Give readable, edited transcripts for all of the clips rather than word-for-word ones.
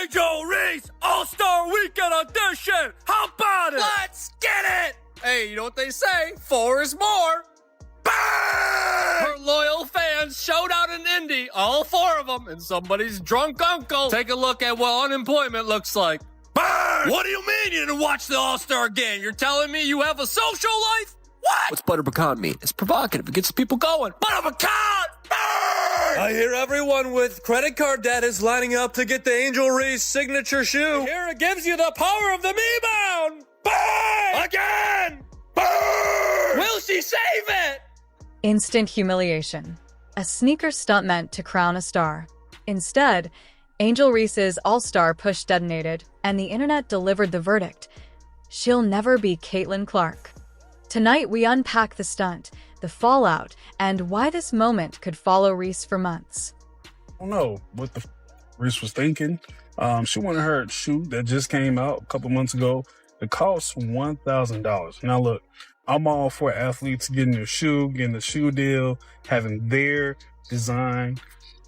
Angel Reese All-Star Weekend Edition! How about it? Let's get it! Hey, you know what they say? 4 is more. Bang! Her loyal fans showed out in Indy, all 4 of them, and somebody's drunk uncle. Take a look at what unemployment looks like. Bang! What do you mean you didn't watch the All-Star game? You're telling me you have a social life? What? What's butter pecan mean? It's provocative. It gets people going. Butter pecan! Bang! I hear everyone with credit card debt is lining up to get the Angel Reese signature shoe. Here it gives you the power of the me-bound. Bang! Again! Bang! Will she save it? Instant humiliation. A sneaker stunt meant to crown a star. Instead, Angel Reese's all-star push detonated, and the internet delivered the verdict. She'll never be Caitlin Clark. Tonight, we unpack the stunt, the fallout, and why this moment could follow Reese for months. I don't know what the Reese was thinking. She wanted her shoe that just came out a couple months ago. It costs $1,000. Now look, I'm all for athletes getting their shoe, getting a shoe deal, having their design,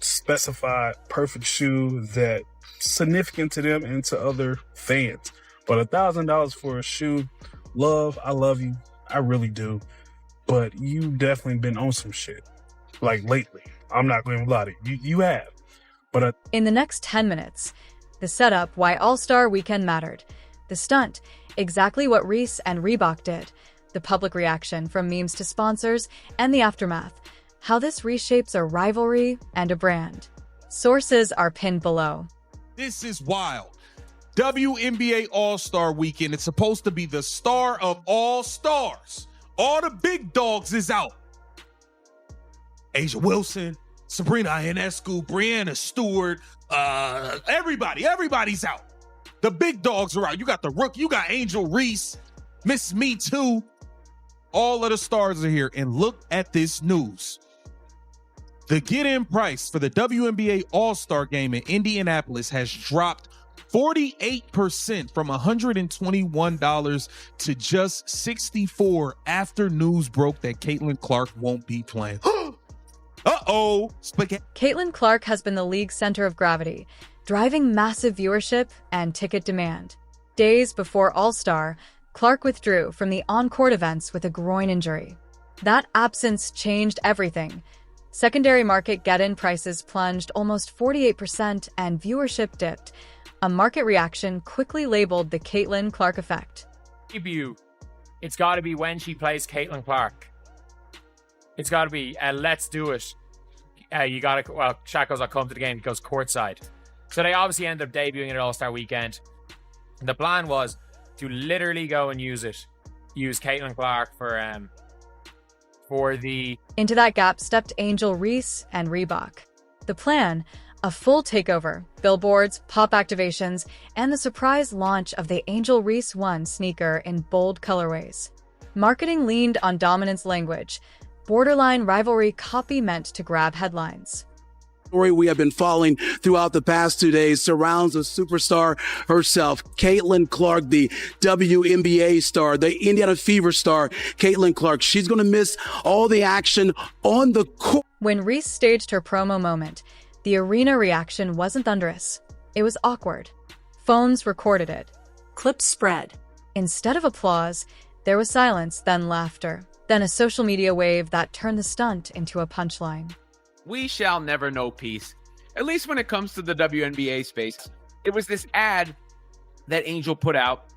specified, perfect shoe that's significant to them and to other fans. But $1,000 for a shoe, I love you. I really do. But you definitely been on some shit. Like lately. I'm not going to lie to you. You have. But in the next 10 minutes, the setup, why All-Star Weekend mattered. The stunt, exactly what Reese and Reebok did. The public reaction from memes to sponsors, and the aftermath. How this reshapes a rivalry and a brand. Sources are pinned below. This is wild. WNBA All-Star Weekend. It's supposed to be the star of all stars. All the big dogs is out. Asia Wilson, Sabrina Ionescu, Brianna Stewart, everybody's out. The big dogs are out. You got the rookie, you got Angel Reese, Miss Me Too. All of the stars are here. And look at this news. The get-in price for the WNBA All-Star Game in Indianapolis has dropped 48% from $121 to just $64 after news broke that Caitlin Clark won't be playing. Uh-oh. Caitlin Clark has been the league's center of gravity, driving massive viewership and ticket demand. Days before All-Star, Clark withdrew from the on-court events with a groin injury. That absence changed everything. Secondary market get-in prices plunged almost 48% and viewership dipped. A market reaction quickly labeled the Caitlin Clark effect. Debut. It's got to be when she plays Caitlin Clark. It's got to be, let's do it. You got to, well, Shaq goes, I'll come to the game. He goes courtside. So they obviously ended up debuting at All-Star Weekend. The plan was to literally go and use Caitlin Clark for the... Into that gap stepped Angel Reese and Reebok. The plan, a full takeover, billboards, pop activations, and the surprise launch of the Angel Reese 1 sneaker in bold colorways. Marketing leaned on dominance language, borderline rivalry copy meant to grab headlines. Story we have been following throughout the past 2 days surrounds a superstar herself, Caitlin Clark, the WNBA star, the IndianaFever star, Caitlin Clark. She's going to miss all the action on the court. When Reese staged her promo moment, the arena reaction wasn't thunderous. It was awkward. Phones recorded it. Clips spread. Instead of applause, there was silence, then laughter, then a social media wave that turned the stunt into a punchline. We shall never know peace, at least when it comes to the WNBA space. It was this ad that Angel put out,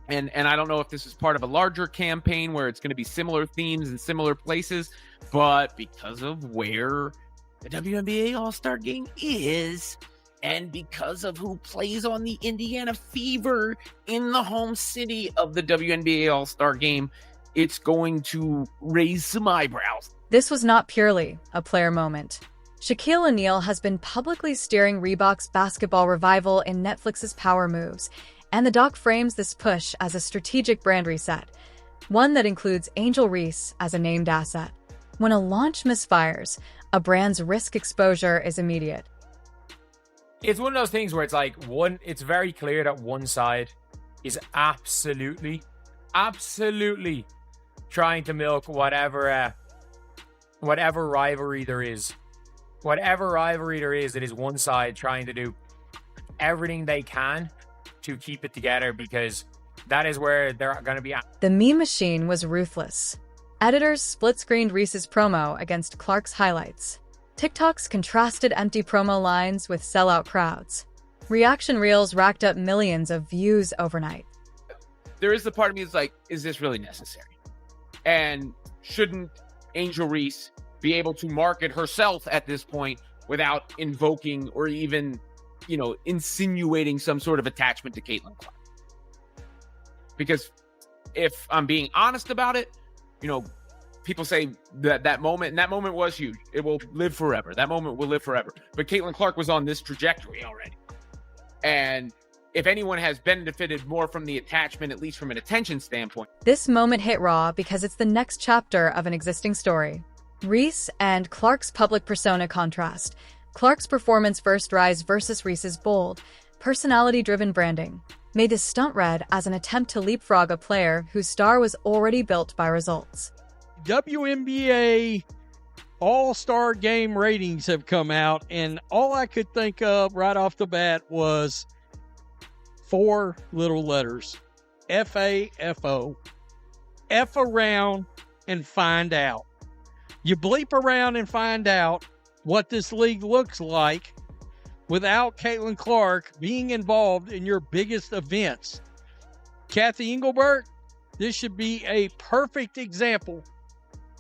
and I don't know if this is part of a larger campaign where it's going to be similar themes in similar places, but because of where the WNBA All-Star Game is, and because of who plays on the IndianaFever in the home city of the WNBA All-Star Game, it's going to raise some eyebrows. This was not purely a player moment. Shaquille O'Neal has been publicly steering Reebok's basketball revival in Netflix's Power Moves, and the doc frames this push as a strategic brand reset, one that includes Angel Reese as a named asset. When a launch misfires, a brand's risk exposure is immediate. It's one of those things where it's like, it's very clear that one side is absolutely trying to milk whatever rivalry there is. Whatever rivalry there is, it is one side trying to do everything they can to keep it together, because that is where they're going to be at. The meme machine was ruthless. Editors split-screened Reese's promo against Clark's highlights. TikToks contrasted empty promo lines with sellout crowds. Reaction reels racked up millions of views overnight. There is the part of me that's like, is this really necessary? And shouldn't Angel Reese be able to market herself at this point without invoking or even, insinuating some sort of attachment to Caitlin Clark? Because if I'm being honest about it, people say that moment was huge. It will live forever. That moment will live forever. But Caitlin Clark was on this trajectory already. And if anyone has benefited more from the attachment, at least from an attention standpoint. This moment hit raw because it's the next chapter of an existing story. Reese and Clark's public persona contrast. Clark's performance first rise versus Reese's bold, personality-driven branding made this stunt read as an attempt to leapfrog a player whose star was already built by results. WNBA All-Star Game ratings have come out, and all I could think of right off the bat was 4 little letters. F-A-F-O. F around and find out. You bleep around and find out what this league looks like without Caitlin Clark being involved in your biggest events. Kathy Engelbert, this should be a perfect example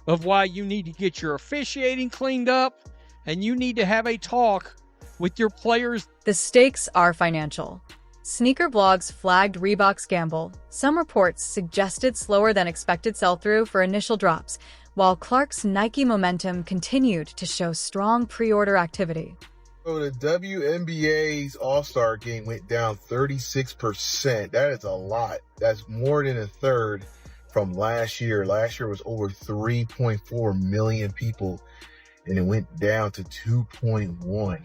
of why you need to get your officiating cleaned up and you need to have a talk with your players. The stakes are financial. Sneaker blogs flagged Reebok's gamble. Some reports suggested slower than expected sell-through for initial drops, while Clark's Nike momentum continued to show strong pre-order activity. So the WNBA's All-Star Game went down 36%. That is a lot. That's more than a third from last year. Last year was over 3.4 million people, and it went down to 2.1.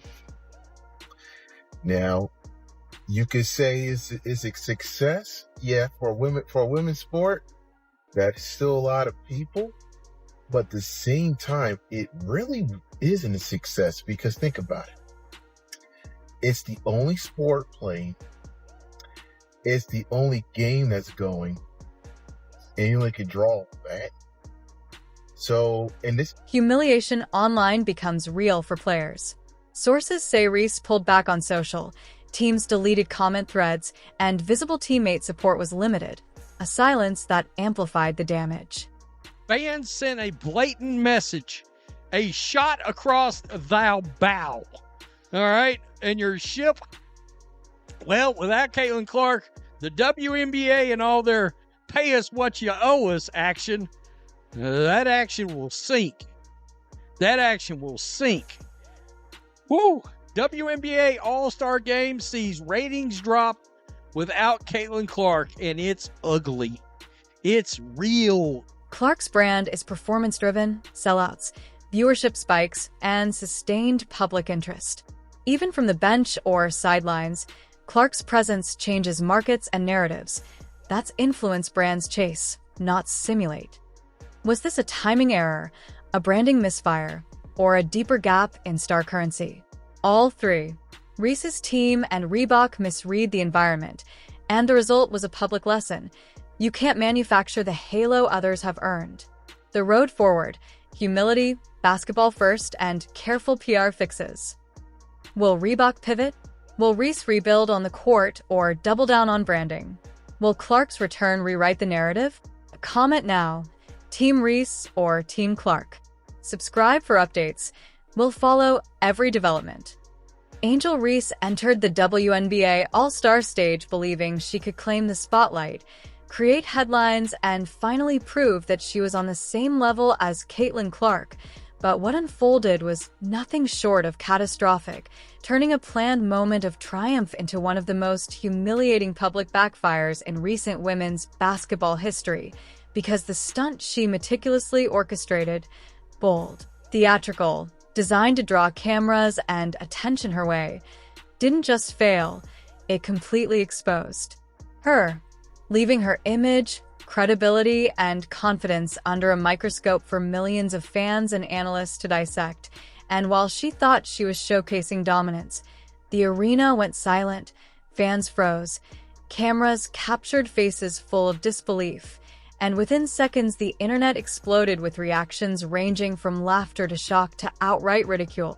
Now, you could say is a success. Yeah, for women's sport, that's still a lot of people. But at the same time, it really isn't a success, because think about it. It's the only sport playing. It's the only game that's going. And you only can draw that. So, in this humiliation online becomes real for players. Sources say Reese pulled back on social, teams deleted comment threads, and visible teammate support was limited. A silence that amplified the damage. Fans sent a blatant message, a shot across thou bow. All right, and your ship, well, without Caitlin Clark, the WNBA and all their pay us what you owe us action, that action will sink. That action will sink. Woo! WNBA All-Star Game sees ratings drop without Caitlin Clark, and it's ugly. It's real. Clark's brand is performance-driven, sellouts, viewership spikes, and sustained public interest. Even from the bench or sidelines, Clark's presence changes markets and narratives. That's influence brands chase, not simulate. Was this a timing error, a branding misfire, or a deeper gap in star currency? All three. Reese's team and Reebok misread the environment, and the result was a public lesson. You can't manufacture the halo others have earned. The road forward: humility, basketball first, and careful PR fixes. Will Reebok pivot? Will Reese rebuild on the court or double down on branding? Will Clark's return rewrite the narrative? Comment now. Team Reese or Team Clark? Subscribe for updates. We'll follow every development. Angel Reese entered the WNBA All-Star stage believing she could claim the spotlight, create headlines, and finally prove that she was on the same level as Caitlin Clark. But what unfolded was nothing short of catastrophic, turning a planned moment of triumph into one of the most humiliating public backfires in recent women's basketball history, because the stunt she meticulously orchestrated, bold, theatrical, designed to draw cameras and attention her way, didn't just fail, it completely exposed her, leaving her image, credibility, and confidence under a microscope for millions of fans and analysts to dissect. And while she thought she was showcasing dominance, The arena went silent, fans froze, cameras captured faces full of disbelief, and within seconds the internet exploded with reactions ranging from laughter to shock to outright ridicule.